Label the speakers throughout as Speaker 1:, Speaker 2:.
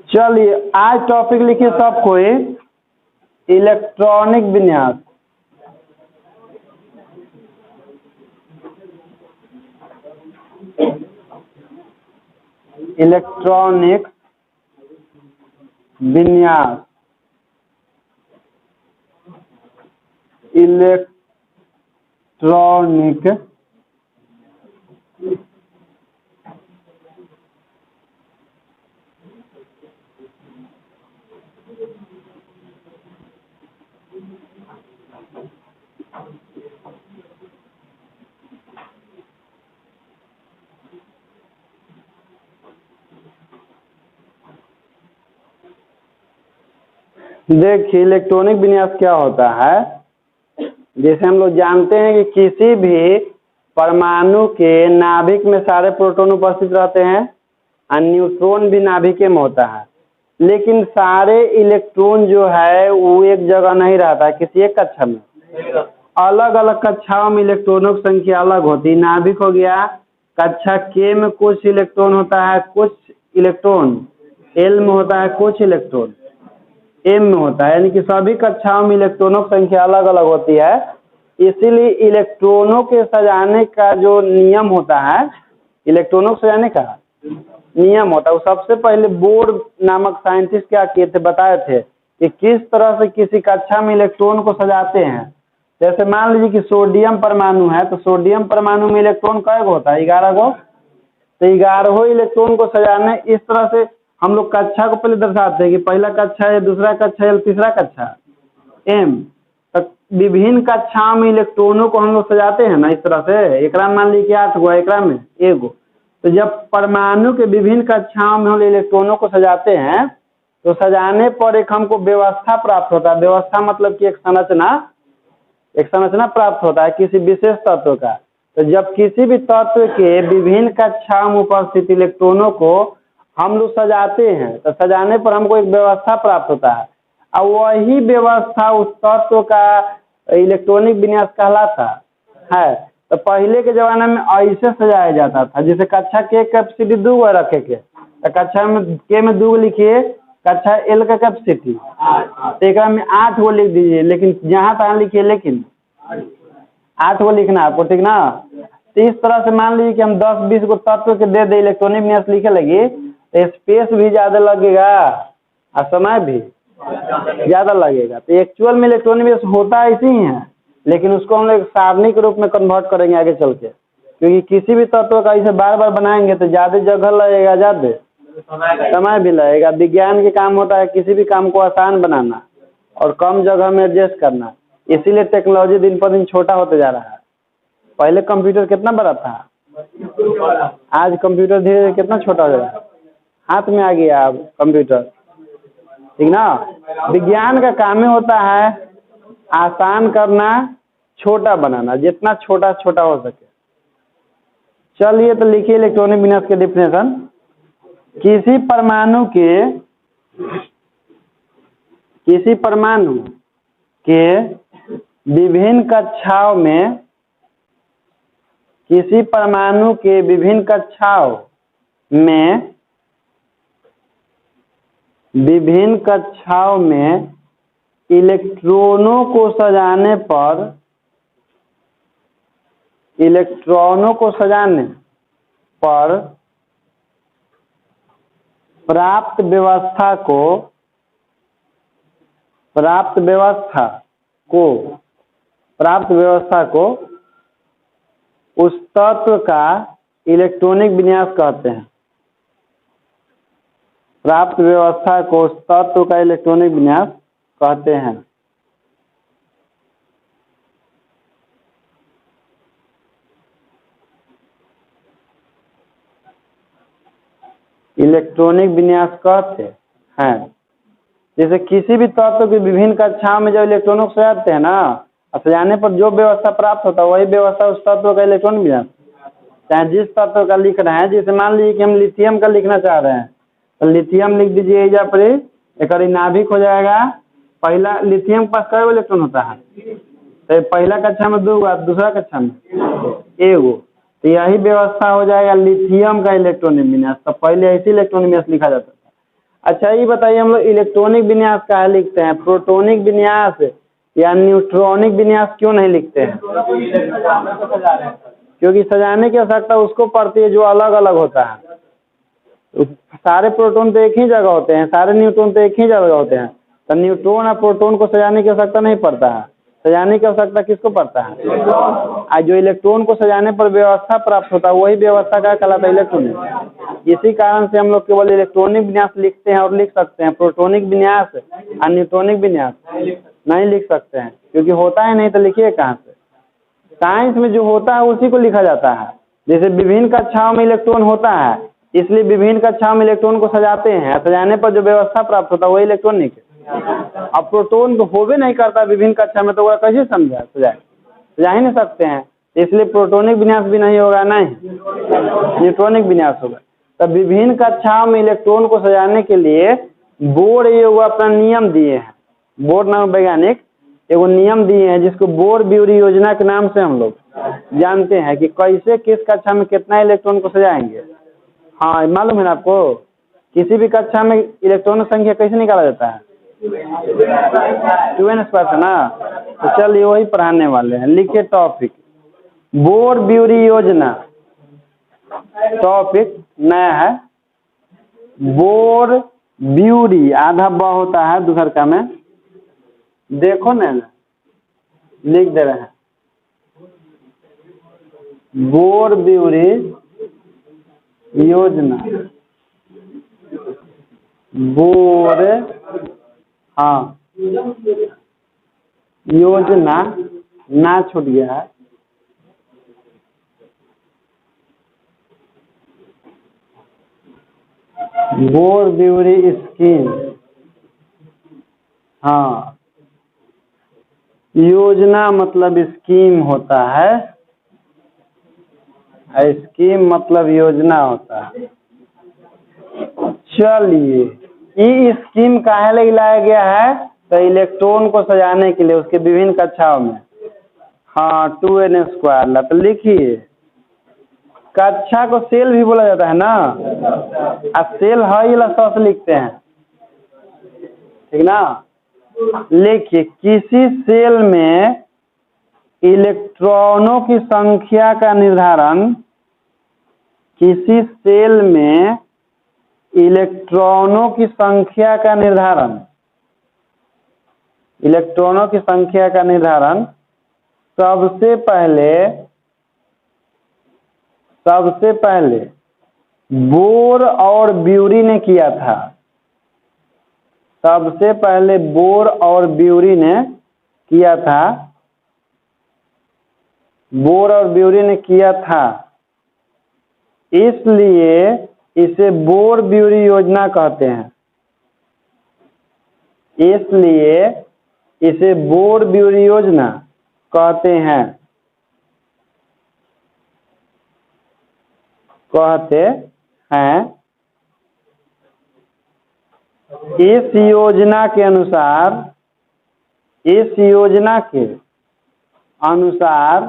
Speaker 1: चलिए आज टॉपिक लिखिए सब कोई इलेक्ट्रॉनिक विन्यास। इलेक्ट्रॉनिक विन्यास, इलेक्ट्रॉनिक देखिए इलेक्ट्रॉनिक विन्यास क्या होता है। जैसे हम लोग जानते हैं कि किसी भी परमाणु के नाभिक में सारे प्रोटॉन उपस्थित रहते हैं और न्यूट्रॉन भी नाभिक में होता है, लेकिन सारे इलेक्ट्रॉन जो है वो एक जगह नहीं रहता है, किसी एक कक्षा में अलग अलग कक्षाओं में इलेक्ट्रॉनों की संख्या अलग होती है। नाभिक हो गया, कक्षा के में कुछ इलेक्ट्रॉन होता है, कुछ इलेक्ट्रॉन एल में होता है, कुछ इलेक्ट्रॉन एम में होता है, यानी कि सभी कक्षाओं में इलेक्ट्रॉनों की संख्या अलग अलग होती है। इसीलिए इलेक्ट्रॉनों के सजाने का जो नियम होता है, इलेक्ट्रॉनों को सजाने का नियम होता है, वो सबसे पहले बोर नामक साइंटिस्ट क्या किए थे, बताए थे कि किस तरह से किसी कक्षा में इलेक्ट्रॉन को सजाते हैं। जैसे मान लीजिए कि सोडियम परमाणु है, तो सोडियम परमाणु में इलेक्ट्रॉन कै गो होता है, 11 गो। तो 11 इलेक्ट्रॉन को सजाने इस तरह से हम लोग कक्षा को पहले दर्शाते हैं कि पहला कक्षा है, दूसरा कक्षा है, तीसरा कक्षा एम। तो विभिन्न कक्षाओं में इलेक्ट्रॉनों को हम लोग सजाते हैं ना इस तरह से। एक मान लीजिए 8 गो, एक में 1 गो। तो जब परमाणु के विभिन्न कक्षाओं में हम इलेक्ट्रॉनों को सजाते हैं तो सजाने पर एक हमको व्यवस्था प्राप्त होता है। व्यवस्था मतलब कि एक संरचना प्राप्त होता है किसी विशेष तत्व का। तो जब किसी भी तत्व के विभिन्न कक्षाओं में उपस्थित इलेक्ट्रॉनों को हम लोग सजाते हैं तो सजाने पर हमको एक व्यवस्था प्राप्त होता है, और वही व्यवस्था उस तत्व का इलेक्ट्रॉनिक विन्यास कहलाता है। तो पहले के जमाने में ऐसे सजाया जाता था, जैसे कक्षा के कैपेसिटी 2 गो रखे के, तो कक्षा में के में 2 लिखिए, कक्षा एल का कैपेसिटी तो एक में 8 गो लिख दीजिए, लेकिन जहाँ तहाँ लिखिए, लेकिन 8 गो लिखना आपको, ठीक ना। तो इस तरह से मान लीजिए कि हम 10-20 गो तत्व के दे दे इलेक्ट्रॉनिक विन्यास लिखे लगी, स्पेस भी ज़्यादा लगेगा और समय भी ज़्यादा लगेगा। तो एक्चुअल में इलेक्ट्रॉनिक विन्यास होता ऐसे ही है, लेकिन उसको हम लोग सारणी के रूप में कन्वर्ट करेंगे आगे चल के, क्योंकि किसी भी तत्व का इसे बार बार बनाएंगे तो ज़्यादा जगह लगेगा, ज़्यादा समय भी लगेगा। विज्ञान के काम होता है किसी भी काम को आसान बनाना और कम जगह में एडजस्ट करना। इसीलिए टेक्नोलॉजी दिन पर दिन छोटा होते जा रहा है। पहले कंप्यूटर कितना बड़ा था, आज कंप्यूटर धीरे धीरे कितना छोटा हो जाएगा, हाथ में आ गया अब कंप्यूटर, ठीक ना। विज्ञान का काम ही होता है आसान करना, छोटा बनाना, जितना छोटा छोटा हो सके। चलिए तो लिखिए इलेक्ट्रॉनिक विन्यास के डिफिनेशन। किसी परमाणु के विभिन्न कक्षाओं में, किसी परमाणु के विभिन्न कक्षाओं में इलेक्ट्रॉनों को सजाने पर प्राप्त व्यवस्था को उस तत्व का इलेक्ट्रॉनिक विन्यास कहते हैं। प्राप्त व्यवस्था को उस तत्व का इलेक्ट्रॉनिक विन्यास कहते हैं। इलेक्ट्रॉनिक विन्यास कहते हैं। जैसे किसी भी तत्व की विभिन्न कक्षाओं में जब इलेक्ट्रॉनों को सजाते हैं ना, सजाने पर जो व्यवस्था प्राप्त होता है वही व्यवस्था उस तत्व का इलेक्ट्रॉनिक विन्यास। चाहे जिस तत्व का लिख रहे हैं, जैसे मान लीजिए कि हम लिथियम का लिखना चाह रहे हैं तो लिथियम लिख दीजिए, एजा पर एक नाभिक हो जाएगा। पहला लिथियम के पास कै इलेक्ट्रॉन होता है, तो पहला कक्षा में 2 गो, दूसरा कक्षा में 1 गो। तो यही व्यवस्था हो जाएगा लिथियम का इलेक्ट्रॉनिक विन्यास। तो पहले ऐसे इलेक्ट्रॉनिक विन्यास लिखा जाता था। अच्छा ये बताइए, हम लोग इलेक्ट्रॉनिक विन्यास कहाँ लिखते हैं? प्रोटोनिक विन्यास या न्यूट्रॉनिक विन्यास क्यों नहीं लिखते हैं? क्योंकि सजाने की आवश्यकता उसको पड़ती है जो अलग अलग होता है। सारे प्रोटॉन तो एक ही जगह होते हैं, सारे न्यूट्रॉन तो एक ही जगह होते हैं, तो न्यूट्रॉन और प्रोटॉन को सजाने की आवश्यकता नहीं पड़ता है। सजाने की आवश्यकता किसको पड़ता है? आज जो इलेक्ट्रॉन को सजाने पर व्यवस्था प्राप्त होता है वही व्यवस्था क्या कहलाता है? इलेक्ट्रॉनिक। इसी कारण से हम लोग केवल इलेक्ट्रॉनिक विन्यास लिखते हैं और लिख सकते हैं, प्रोटोनिक विन्यास और न्यूट्रॉनिक विन्यास नहीं लिख सकते हैं, क्योंकि होता है नहीं तो लिखिए कहाँ से? साइंस में जो होता है उसी को लिखा जाता है। जैसे विभिन्न कक्षाओं में इलेक्ट्रॉन होता है, इसलिए विभिन्न कक्षाओं में इलेक्ट्रॉन को सजाते हैं, सजाने पर जो व्यवस्था प्राप्त होता है वही इलेक्ट्रॉनिक है। अब प्रोटॉन तो होबे नहीं करता विभिन्न कक्षा में, तो वह कैसे समझा सजाए? सजा ही नहीं सकते हैं, इसलिए प्रोटोनिक विन्यास भी नहीं होगा, नहीं न्यूट्रॉनिक विन्यास होगा। तब विभिन्न कक्षाओं में इलेक्ट्रॉन को सजाने के लिए बोर ये अपना नियम दिए हैं। बोर नाम वैज्ञानिक एगो नियम दिए हैं जिसको बोर ब्यूरी योजना के नाम से हम लोग जानते हैं कि कैसे किस कक्षा में कितना इलेक्ट्रॉन को सजाएंगे। हाँ मालूम है ना आपको? किसी भी कक्षा में इलेक्ट्रॉन संख्या कैसे निकाला जाता है? 2n स्क्वायर है ना। तो चलिए वही पढ़ाने वाले हैं। लिखिए टॉपिक बोर ब्यूरी योजना। टॉपिक नया है, बोर ब्यूरी आधा ब होता है दूसर का में, देखो ना लिख दे रहे हैं बोर ब्यूरी योजना। बोर हाँ योजना ना छूट गया है। बोर ब्यूरी स्कीम, हाँ योजना मतलब स्कीम होता है, स्कीम मतलब योजना होता है। चलिए ये स्कीम काहे लिए लाया गया है? तो इलेक्ट्रॉन को सजाने के लिए उसके विभिन्न कक्षाओं में। हाँ 2n स्क्वायर। तो लिखिए कक्षा को सेल भी बोला जाता है ना, अब सेल है ये सौ लिखते हैं, ठीक ना। लिखिए किसी सेल में इलेक्ट्रॉनों की संख्या का निर्धारण, किसी सेल में इलेक्ट्रॉनों की संख्या का निर्धारण, इलेक्ट्रॉनों की संख्या का निर्धारण सबसे पहले बोर और ब्यूरी ने किया था। सबसे पहले बोर और ब्यूरी ने किया था, बोर और ब्यूरी ने किया था, इसलिए इसे बोर ब्यूरी योजना कहते हैं। इसलिए इसे बोर ब्यूरी योजना कहते हैं, इस योजना के अनुसार, इस योजना के अनुसार,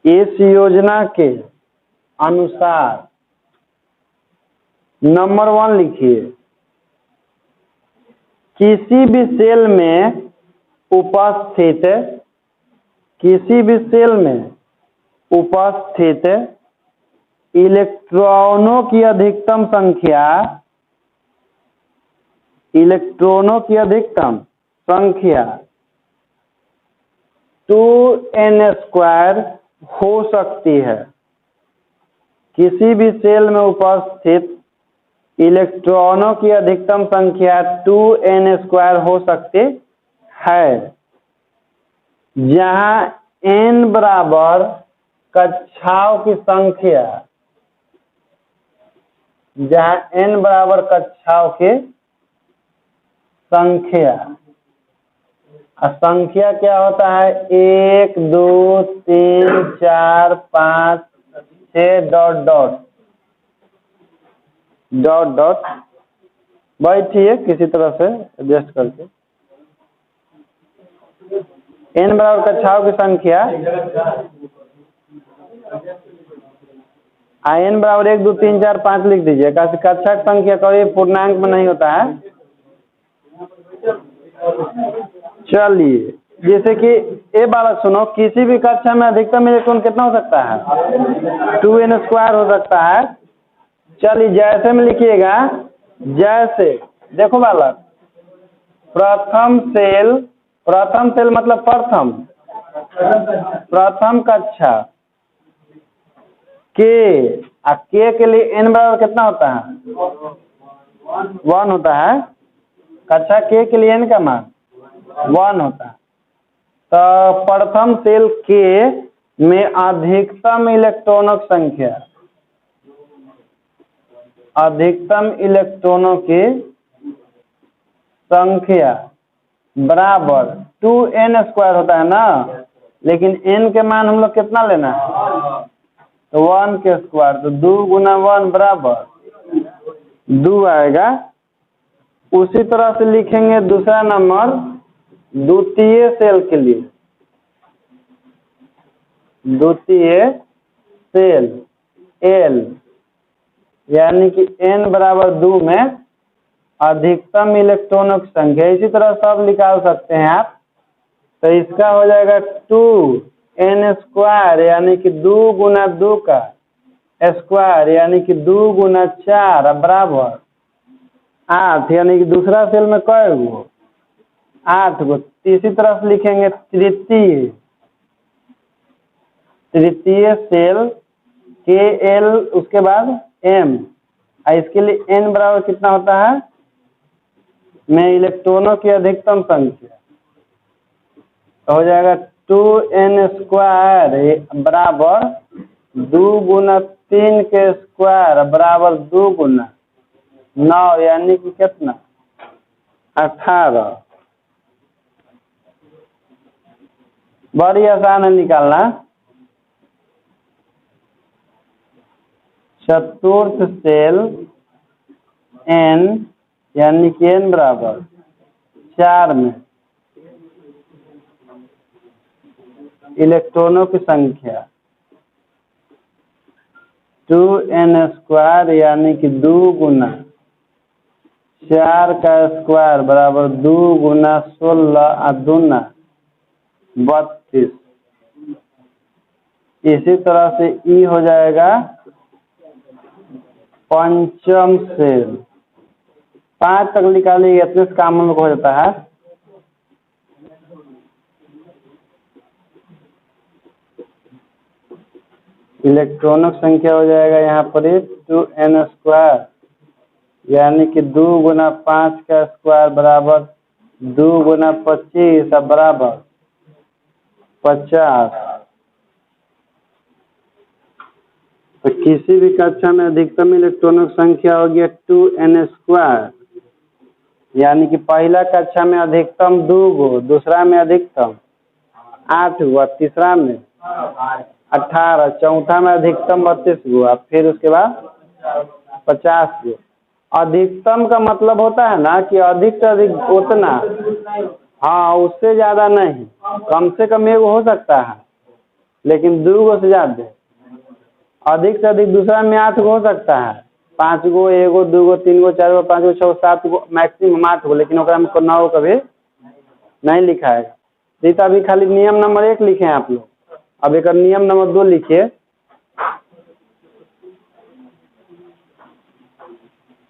Speaker 1: इस योजना के अनुसार नंबर 1 लिखिए किसी भी सेल में उपस्थित, किसी भी सेल में उपस्थित इलेक्ट्रॉनों की अधिकतम संख्या, इलेक्ट्रॉनों की अधिकतम संख्या 2n स्क्वायर हो सकती है। किसी भी सेल में उपस्थित इलेक्ट्रॉनों की अधिकतम संख्या 2n स्क्वायर हो सकती है, जहां n बराबर कक्षाओं की संख्या, जहां n बराबर कक्षाओं की संख्या, संख्या क्या होता है? 1 2 3 4 5 6 डॉट डॉट डॉट डॉट। बैठिए किसी तरह से एडजस्ट करके। n बराबर कक्षाओं की संख्या n बराबर 1 2 3 4 5 लिख दीजिए। कक्षा की संख्या कभी पूर्णांक में नहीं होता है। चलिए, जैसे कि ये बालक सुनो, किसी भी कक्षा में अधिकतम इलेक्ट्रॉन कितना हो सकता है? 2n² हो सकता है। चलिए, जैसे में लिखिएगा, जैसे देखो बालक, प्रथम सेल मतलब प्रथम कक्षा के लिए n बराबर कितना होता है? 1 होता है। कक्षा के लिए n का मान 1 होता है। तो प्रथम सेल के में अधिकतम इलेक्ट्रॉनों की संख्या बराबर 2n² होता है ना, लेकिन n के मान हम लोग कितना लेना है? तो 1 के स्क्वायर, तो 2 गुना 1 बराबर 2 आएगा। उसी तरह से लिखेंगे दूसरा नंबर द्वितीय सेल के लिए। द्वितीय सेल L यानी कि n बराबर 2 में अधिकतम इलेक्ट्रॉनों की संख्या। इसी तरह सब निकाल सकते हैं आप। तो इसका हो जाएगा 2n² यानी कि 2 गुना 2 का स्क्वायर यानी कि 2 गुना 4 बराबर 8, यानी कि दूसरा सेल में कई गो? 8 गो। इसी तरह से लिखेंगे तृतीय सेल KL, उसके बाद M, इसके लिए n बराबर कितना होता है? में इलेक्ट्रॉनों की अधिकतम संख्या हो जाएगा 2n² बराबर 2 गुना 3 के स्क्वायर बराबर 2 गुना 9, यानी कि कितना? 18। बड़ी आसान है निकालना। चतुर्थ सेल n यानी कि n बराबर 4 में इलेक्ट्रॉनों की संख्या 2n² यानी कि 2 गुना 4 का स्क्वायर बराबर 2 गुना 16 दूना 32। इसी तरह से E हो जाएगा पंचम सेल। 5 तक निकालिए, इतने से काम हम लोग हो जाता है। इलेक्ट्रॉनों की संख्या हो जाएगा यहाँ पर 2n² यानी कि 2 गुना 5 का स्क्वायर बराबर 2 गुना 25 बराबर 50। तो किसी भी कक्षा में अधिकतम इलेक्ट्रॉनों की संख्या होगी 2n², यानी कि पहला कक्षा में अधिकतम 2 गो, दूसरा में अधिकतम 8 गो, तीसरा में 18, चौथा में अधिकतम 32 गो, फिर उसके बाद 50 गो। अधिकतम का मतलब होता है ना कि अधिक से अधिक उतना, हाँ, उससे ज्यादा नहीं। कम से कम एक हो सकता है, लेकिन 2 गो से ज्यादा। अधिक से अधिक दूसरा में 8 गो हो सकता है, 5 गो, 1 गो, 2 गो, 3 गो, 4 गो, 5 गो, 6 गो, 7 गो, मैक्सिमम 8 गो, लेकिन ओकरा में 9 कभी नहीं लिखा है। नहीं तो अभी खाली नियम नंबर 1 लिखे हैं आप लोग, अब एक नियम नंबर 2 लिखिए।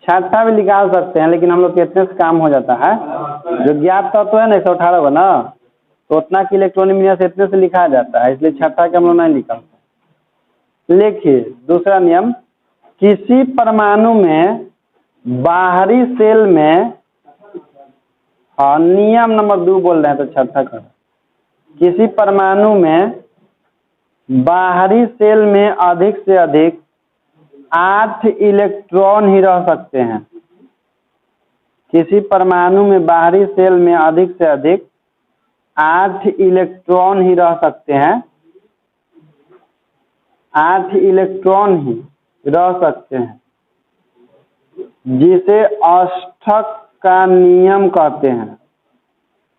Speaker 1: छठा भी निकाल सकते हैं, लेकिन हम लोग के इतने से काम हो जाता है। जो ज्ञात तत्व है ना 118 हो ना, तो उतना की इलेक्ट्रॉनिक मीडिया से इतने से लिखा जाता है, इसलिए छठा के हम लोग नहीं निकालते। लिखिए दूसरा नियम, किसी परमाणु में बाहरी सेल में, हाँ नियम नंबर 2 बोल रहे हैं तो छठा कर, किसी परमाणु में बाहरी सेल में अधिक से अधिक 8 इलेक्ट्रॉन ही रह सकते हैं। किसी परमाणु में बाहरी सेल में अधिक से अधिक 8 इलेक्ट्रॉन ही रह सकते हैं। 8 इलेक्ट्रॉन ही रह सकते हैं, जिसे अष्टक का नियम कहते हैं।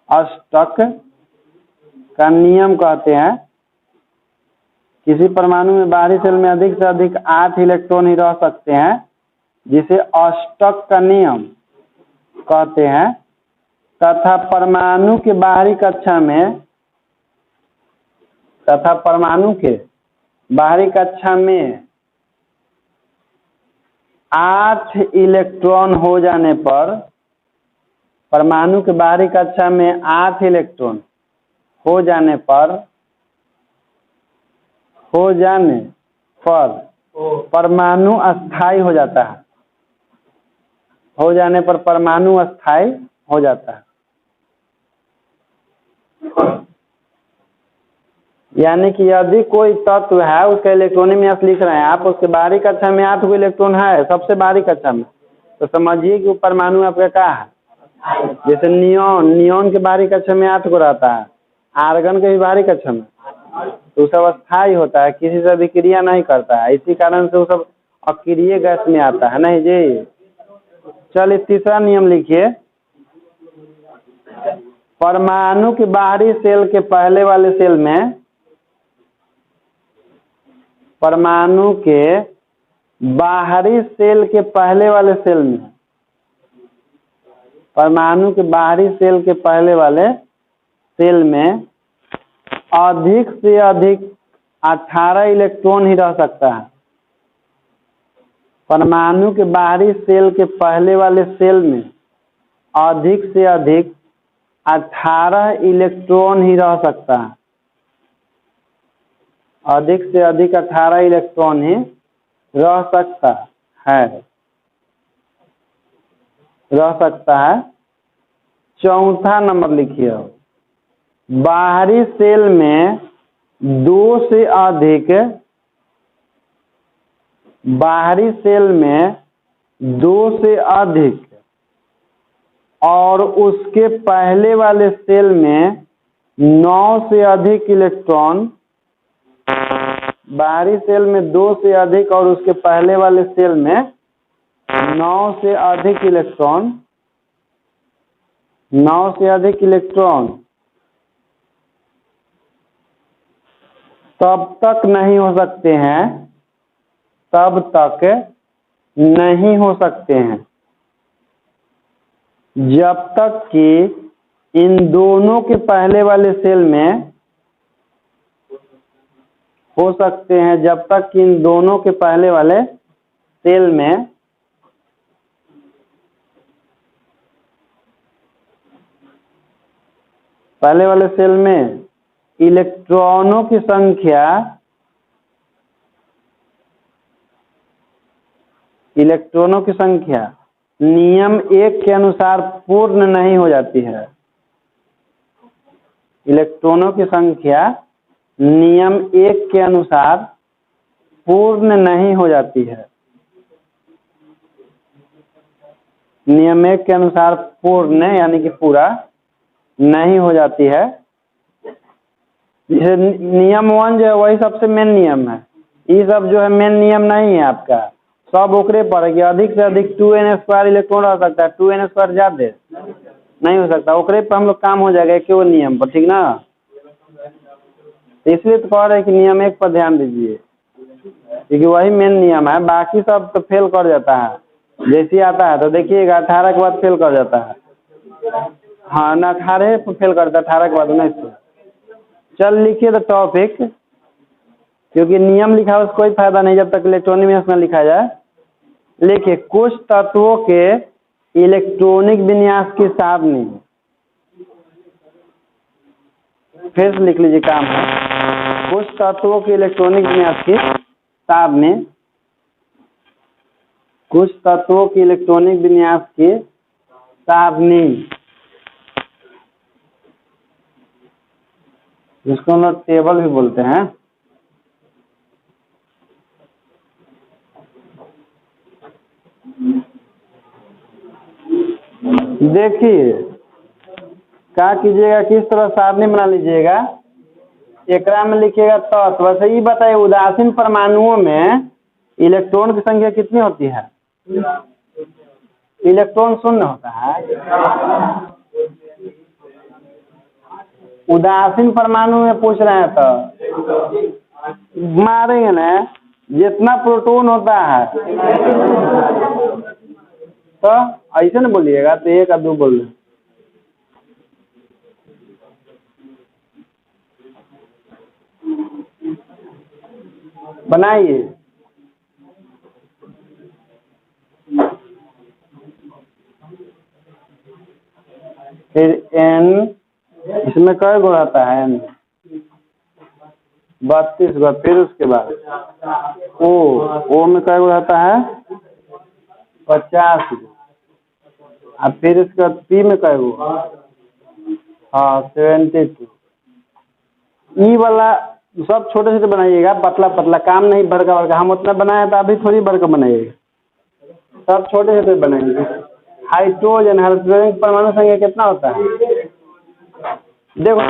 Speaker 1: अष्टक का नियम कहते हैं। किसी परमाणु में बाहरी सेल में अधिक से अधिक 8 इलेक्ट्रॉन ही रह सकते हैं, जिसे अष्टक का नियम कहते हैं, तथा परमाणु के बाहरी कक्षा में 8 इलेक्ट्रॉन हो जाने पर, परमाणु के बाहरी कक्षा में 8 इलेक्ट्रॉन हो जाने पर परमाणु अस्थाई हो जाता है। हो जाने पर परमाणु अस्थाई हो जाता है। यानी कि यदि कोई तत्व है, उसका इलेक्ट्रॉनिक विन्यास लिख रहे हैं आप, उसके बाहरी कक्षा में 8 गो इलेक्ट्रॉन है, सबसे बाहरी कक्षा में, तो समझिए कि वो परमाणु आपका क्या है। जैसे नियोन के बाहरी कक्षा में 8 गो रहता है, आर्गन के भी बाहरी कक्षा में, तो सब अस्थाई होता है, किसी से अभिक्रिया नहीं करता है, इसी कारण से वो सब अक्रिय गैस में आता है। नहीं जी, चलिए तीसरा नियम लिखिए। परमाणु के बाहरी सेल के पहले वाले सेल में, परमाणु के बाहरी सेल के पहले वाले सेल में, परमाणु के बाहरी सेल के पहले वाले सेल में अधिक से अधिक 18 इलेक्ट्रॉन ही रह सकता है। परमाणु के बाहरी सेल के पहले वाले सेल में अधिक से अधिक 18 इलेक्ट्रॉन ही रह सकता है। अधिक से अधिक 18 इलेक्ट्रॉन ही रह सकता है। चौथा नंबर लिखिए। बाहरी सेल में 2 से अधिक, बाहरी सेल में 2 से अधिक और उसके पहले वाले सेल में 9 से अधिक इलेक्ट्रॉन, बाहरी सेल में 2 से अधिक और उसके पहले वाले सेल में 9 से अधिक इलेक्ट्रॉन, 9 से अधिक इलेक्ट्रॉन तब तक नहीं हो सकते हैं, तब तक नहीं हो सकते हैं जब तक कि इन दोनों के पहले वाले सेल में हो सकते हैं, जब तक कि इन दोनों के पहले वाले सेल में पहले वाले सेल में इलेक्ट्रॉनों की संख्या, इलेक्ट्रॉनों की संख्या नियम 1 के अनुसार पूर्ण नहीं हो जाती है। इलेक्ट्रॉनों की संख्या नियम 1 के अनुसार पूर्ण नहीं हो जाती है। नियम 1 के अनुसार पूर्ण यानी कि पूरा नहीं हो जाती है। जैसे नियम 1 जो है वही सबसे मेन नियम है। ये सब जो है मेन नियम नहीं है आपका, सब ओकरे पर है कि अधिक से अधिक 2n² इलेक्ट्रॉन रह सकता है। 2n² ज्यादा नहीं हो सकता, ओकरे पर हम लोग काम हो जाएगा केवल नियम पर, ठीक ना। इसलिए तो कह रहे हैं कि नियम 1 पर ध्यान दीजिए, क्योंकि वही मेन नियम है। बाकी सब तो फेल कर जाता है, जैसे आता है तो देखिएगा 18 के बाद फेल कर जाता है। हाँ ना, 18 पर फेल करता है, 18 के बाद 19 पे। चल लिखिए द टॉपिक, क्योंकि नियम लिखा है उसका कोई फायदा नहीं जब तक इलेक्ट्रॉनिक विन्यास न लिखा जाए। लिखिए कुछ तत्वों के इलेक्ट्रॉनिक विन्यास की सारणी, फिर से लिख लीजिए, काम है। कुछ तत्वों के इलेक्ट्रॉनिक विन्यास की सारणी, कुछ तत्वों की इलेक्ट्रॉनिक विन्यास की सारणी, जिसको हम लोग टेबल भी बोलते हैं। देखिए क्या कीजिएगा, किस तरह सारणी बना लीजिएगा। एकरा में लिखिएगा तत्व। वैसे ये बताइए, उदासीन परमाणुओं में इलेक्ट्रॉन की संख्या कितनी होती है? इलेक्ट्रॉन शून्य होता है। उदासीन परमाणु में पूछ रहे हैं तो मारेंगे ना, जितना प्रोटॉन होता है तो ऐसे ना बोलिएगा, तो एक या दो बोल रहे। बनाइए। फिर एन, इसमें कई गो रहता है एन, 32 गो। फिर उसके बाद ओ में कई गो रहता है 50 गो। अब फिर उसके बाद पी में कई गो, हाँ 72। ई वाला सब छोटे छोटे बनाइएगा, पतला पतला, काम नहीं बड़का बड़का। हम उतना बनाए तो अभी थोड़ी बड़का बनाइएगा, सब छोटे छोटे बनाएंगे। हाइड्रोजन हाइड्रोजन परमाणु संख्या कितना होता है देखो,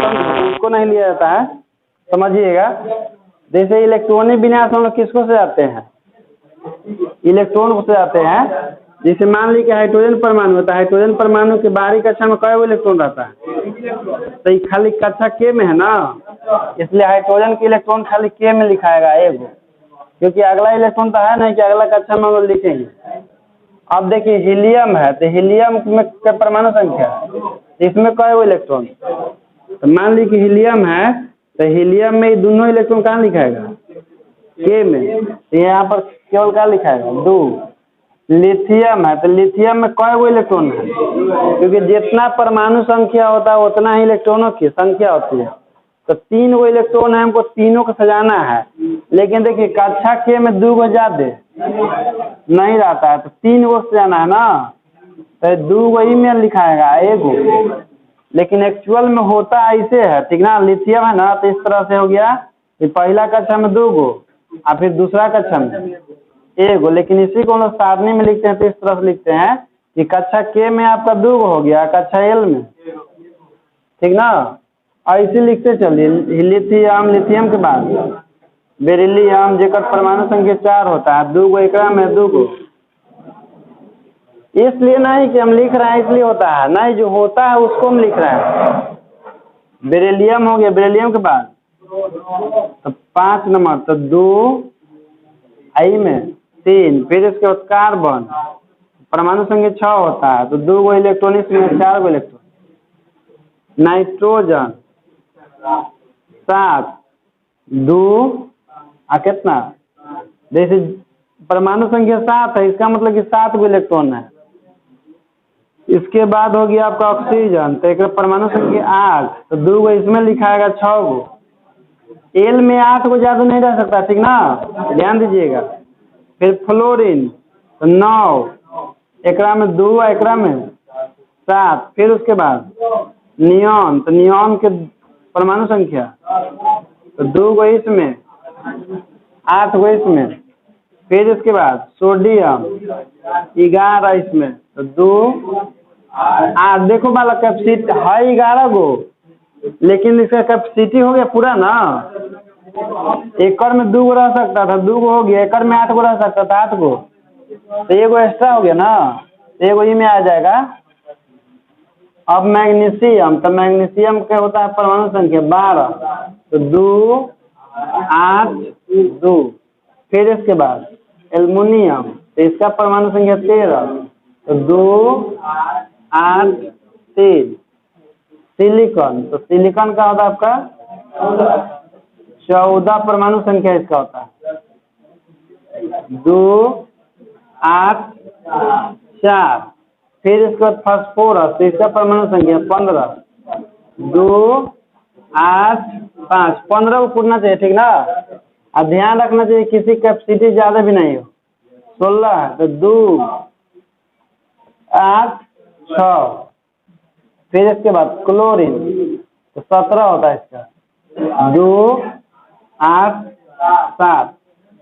Speaker 1: उसको नहीं लिया जाता है, समझिएगा। जैसे इलेक्ट्रॉनिक विन्यास हम लोग किसको से जाते हैं, इलेक्ट्रॉन को से जाते हैं। जैसे मान ली कि हाइड्रोजन परमाणु होता है, हाइड्रोजन परमाणु के बाहरी कक्षा में कई इलेक्ट्रॉन रहता है, तो ये खाली कक्षा के में है ना, इसलिए हाइड्रोजन के इलेक्ट्रॉन खाली के में लिखाएगा एगो, क्योंकि अगला इलेक्ट्रॉन तो है नहीं कि अगला कक्षा में हम लोग लिखेंगे। अब देखिए हीलियम है, तो हीलियम में क्या परमाणु संख्या है, इसमें कई इलेक्ट्रॉन, तो मान ली कि हीलियम है, तो हीलियम में दोनों इलेक्ट्रॉन कहाँ लिखाएगा, के में, तो यहाँ पर केवल क्या लिखाएगा, 2। लिथियम है, तो लिथियम में कई गो इलेक्ट्रॉन है, क्योंकि जितना परमाणु संख्या होता है उतना ही इलेक्ट्रॉनों की संख्या होती है। तो 3 गो इलेक्ट्रॉन है, हमको तीनों को सजाना है। लेकिन देखिए कक्षा के में 2 गो ज्यादा नहीं रहता है, तो 3 गो सजाना है ना, तो 2 गो ही में लिखाएगा एगो। लेकिन एक्चुअल में होता ऐसे है, ठीक ना। लिथियम है ना, तो इस तरह से हो गया कि पहला कक्षा में 2 गो और फिर दूसरा कक्षा में एगो। लेकिन इसी को हम लोग सारणी में लिखते हैं, तो इस तरह से लिखते हैं कि कक्षा के में आपका 2 गो हो गया, कक्षा एल में, ठीक ना। ऐसे लिखते चलिए, लिथियम, लिथियम के बाद बेरिलियम, जेकर परमाणु संख्या 4 होता है, 2 गो एकरा में 2 गो। इसलिए नहीं कि हम लिख रहे हैं इसलिए होता है, नहीं, जो होता है उसको हम लिख रहे हैं। बेरिलियम हो गया, बेरिलियम के बाद तो 5 नंबर, तो 2 आई में 3। फिर इसके बाद कार्बन, परमाणु संख्या 6 होता है, तो 2 गो इलेक्ट्रॉन, इसमें 4 गो इलेक्ट्रॉन। नाइट्रोजन 7, 2 कितना, जैसे परमाणु संख्या 7 है, इसका मतलब कि 7 गो इलेक्ट्रॉन है। इसके बाद हो गया आपका ऑक्सीजन, तो एक परमाणु संख्या 8, तो 2 गो इसमें लिखाएगा, 6 गो। एल में 8 गो ज्यादा नहीं रह सकता, ठीक ना, ध्यान दीजिएगा। फिर फ्लोरीन, तो 9, एकरा में 2, एकरा में 7। फिर उसके बाद नियॉन, तो नियॉन के परमाणु संख्या तो 2 गो इसमें, 8 गो इसमें। फिर इसके बाद सोडियम 11 इसमें, तो 2 8। देखो वाला कैपेसिटी है 11 गो, लेकिन इसका कैपेसिटी हो गया पूरा ना। एकड़ में 2 गो रह सकता था, 2 गो हो गया। एकड़ में 8 गो रह सकता था, 8 गो, तो एगो एक्स्ट्रा हो गया ना, एगो ही में आ जाएगा। अब मैग्नीशियम, तो मैग्नीशियम क्या होता है परमाणु संख्या 12, तो 2 8 2। फिर इसके बाद एल्युमिनियम, तो इसका परमाणु संख्या 13, तो 2 8 3। सिलिकॉन, तो सिलिकॉन का होता है आपका 14 परमाणु संख्या इसका होता है, 2 8 4। फिर इसके बाद फास्फोरस, तो इसका परमाणु संख्या 15, 2 8 5। 15 को पूरना चाहिए, ठीक ना। अब ध्यान रखना चाहिए किसी कैपेसिटी ज्यादा भी नहीं हो। 16 है, तो 2 8 6। फिर इसके बाद क्लोरीन, तो 17 होता है इसका, 2 8 7।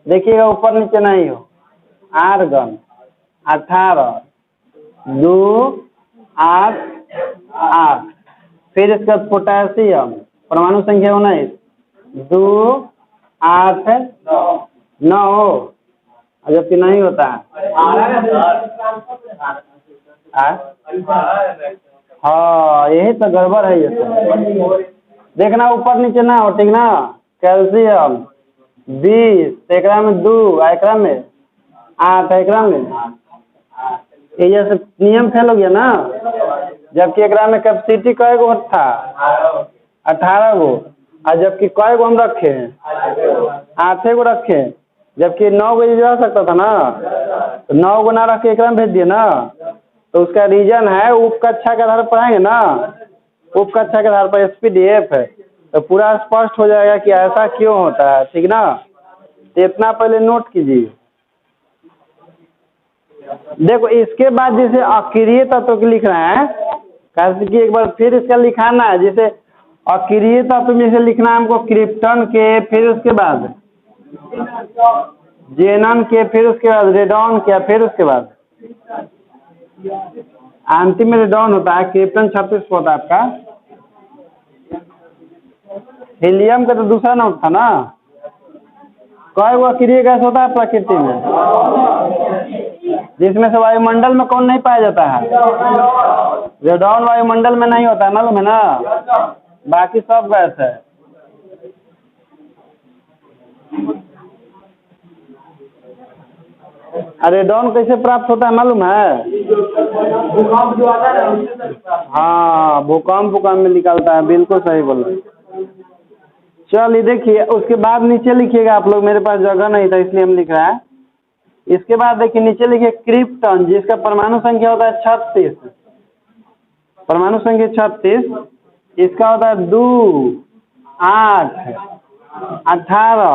Speaker 1: देखिएगा ऊपर नीचे नहीं हो। आर्गन 18, 2 8 8। फिर इसके बाद पोटेशियम, परमाणु संख्या 19, 2 8 9, जबकि नहीं होता है। हाँ, यही तो गड़बड़ है ये तो। देखना ऊपर नीचे ना हो, ठीक ना। कैल्शियम 20 तो एकरा में 2 आ एकरा में 8 एकरा में ये से नियम फेल हो गया ना। जबकि एकरा में कैपेसिटी कय गो था 18 गो और जबकि कय गो हम रखे हैं 8 गो रखे हैं। जबकि 9 गो जा सकता था ना, तो 9 गो ना रख के एकरा में भेज दिए ना। तो उसका रीजन है उप कक्षा के आधार पर पढ़ाएंगे ना, उप कक्षा के आधार पर SPDF है तो पूरा स्पष्ट हो जाएगा कि ऐसा क्यों होता है, ठीक ना। तो इतना पहले नोट कीजिए। देखो इसके बाद जैसे अक्रिय तत्व के लिख रहे हैं, कैसे कि एक बार फिर इसका लिखाना है। जैसे अक्रिय तत्व में से लिखना है हमको क्रिप्टन के, फिर उसके बाद जेनन के, फिर उसके बाद रेडॉन के, फिर उसके बाद अंतिम में रेडॉन होता है। क्रिप्टन 36 होता है आपका। हीलियम का तो दूसरा नोट था ना। कई वो अक्रिय गैस होता है प्रकृति में, जिसमें से वायुमंडल में कौन नहीं पाया जाता है? रेडॉन वायुमंडल में नहीं होता है, मालूम है ना। बाकी सब गैस है। रेडॉन कैसे प्राप्त होता है मालूम है? भूकंप जो आता है। हाँ, भूकंप में निकलता है, बिल्कुल सही बोल रहे। चलिए देखिए उसके बाद नीचे लिखिएगा आप लोग, मेरे पास जगह नहीं था इसलिए हम लिख रहे हैं। इसके बाद देखिए नीचे लिखिए क्रिप्टन, जिसका परमाणु संख्या होता है 36, परमाणु संख्या 36। इसका होता है 2, 8, 18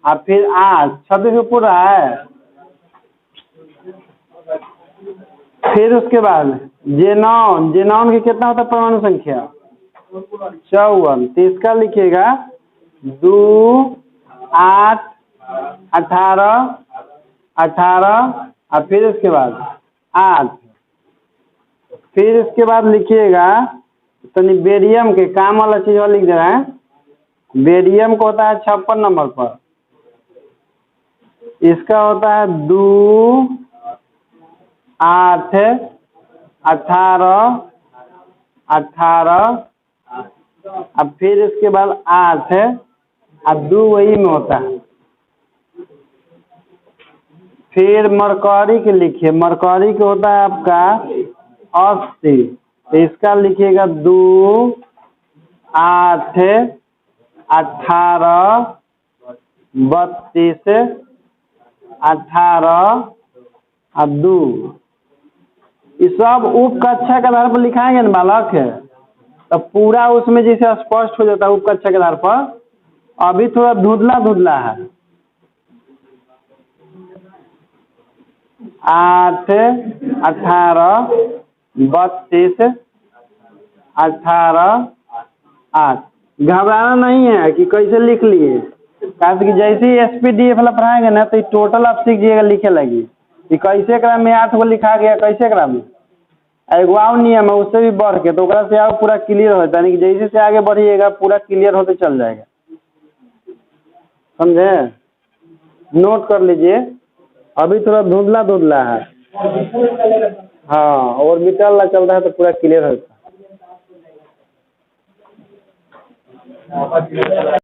Speaker 1: और फिर 8, 26 को पूरा है। फिर उसके बाद जेनॉन, जेनॉन की कितना होता है परमाणु संख्या? 54। तो इसका लिखिएगा 2, 8, 18, 18 और फिर उसके बाद 8। फिर इसके बाद लिखिएगा तो बेरियम के काम वाला चीज और लिख दे रहे हैं। बेरियम को होता है 56 नंबर पर। इसका होता है 2, 8, 18, 18 अब फिर इसके बाद 8 और 2 वही में होता है। फिर मरकरी के लिखिए, मरकरी के होता है आपका 80। तो इसका लिखिएगा 2, 8, 18, 32, 18 और 2। ये सब उप कक्षा के आधार पर लिखाएंगे ना बालक, तो पूरा उसमें जैसे स्पष्ट हो जाता है उप कक्षा के आधार पर। अभी थोड़ा धुंधला धुंधला है। 8, 18, 32, 18, 8। घबराना नहीं है कि कैसे लिख लिए, कारण कि जैसे ही SPDF वाला पढ़ाएंगे ना तो टोटल आप सीख जाइएगा लिखे लगी कि कैसे क्रम में 8 को लिखा गया, कैसे क्रम में। एगो और नियम है उससे भी बढ़ के, तो से आप पूरा क्लियर होता है, यानी कि जैसे से आगे बढ़िएगा पूरा क्लियर होते चल जाएगा। समझे? नोट कर लीजिए। अभी थोड़ा धुंधला धुंधला है। हाँ, और मिटल चल रहा है तो पूरा क्लियर होता है।